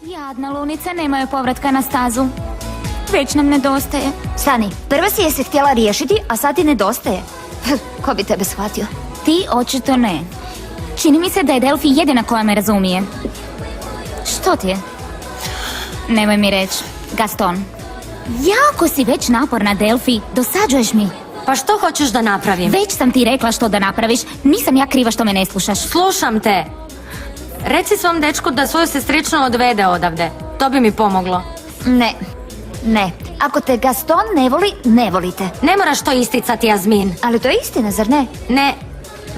Jadna lunica, nemaju povratka na stazu. Već nam nedostaje. Stani, prvo si je se htjela riješiti, a sad ti nedostaje. Ko bi tebe shvatio? Ti očito ne. Čini mi se da je Delfi jedina koja me razumije. Što ti je? Nemoj mi reći. Gaston. Jako si već naporna, Delfi. Dosađuješ mi. Pa što hoćeš da napravim? Već sam ti rekla što da napraviš. Nisam ja kriva što me ne slušaš. Slušam te. Reci svom dečku da svoju sestričnu odvede odavde. To bi mi pomoglo. Ne. Ako te Gaston ne voli, ne volite. Ne moraš to isticati, Jazmin. Ali to je istina, zar ne? Ne,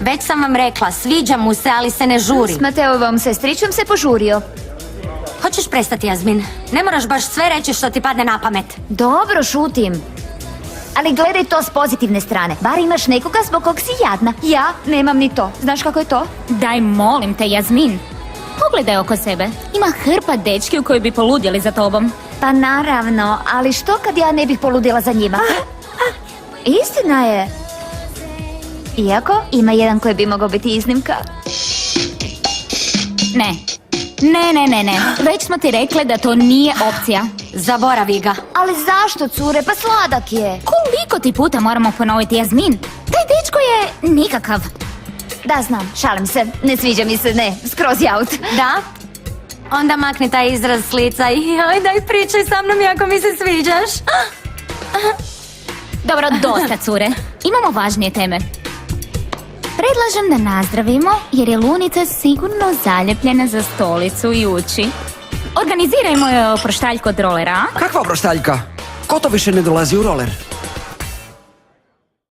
već sam vam rekla, sviđa mu se, ali se ne žuri. S Mateovom sestričom se požurio. Hoćeš prestati, Jazmin? Ne moraš baš sve reći što ti padne na pamet. Dobro, šutim. Ali gledaj to s pozitivne strane. Bar imaš nekoga zbog kog si jadna. Ja nemam ni to. Znaš kako je to? Daj, molim te, Jazmin. Pogledaj oko sebe. Ima hrpa dečki u koji bi poludjeli za tobom. Pa naravno, ali što kad ja ne bih poludjela za njima? Istina je. Iako ima jedan koji bi mogao biti iznimka. Ne. Ne. Već smo ti rekle da to nije opcija. Zaboravi ga. Ali zašto, cure? Pa sladak je. Koliko ti puta moramo ponoviti, Jazmin? Taj dečko je nikakav. Da, znam, šalim se. Ne sviđa mi se, ne. Skroz je out. Da? Onda makni taj izraz s lica i daj pričaj sa mnom jako mi se sviđaš. Dobro, dosta, cure. Imamo važnije teme. Predlažem da nazdravimo, jer je lunica sigurno zaljepljena za stolicu i uči. Organizirajmo joj oproštaljku od rolera, a? Kakva oproštaljka? Ko to više ne dolazi u roler?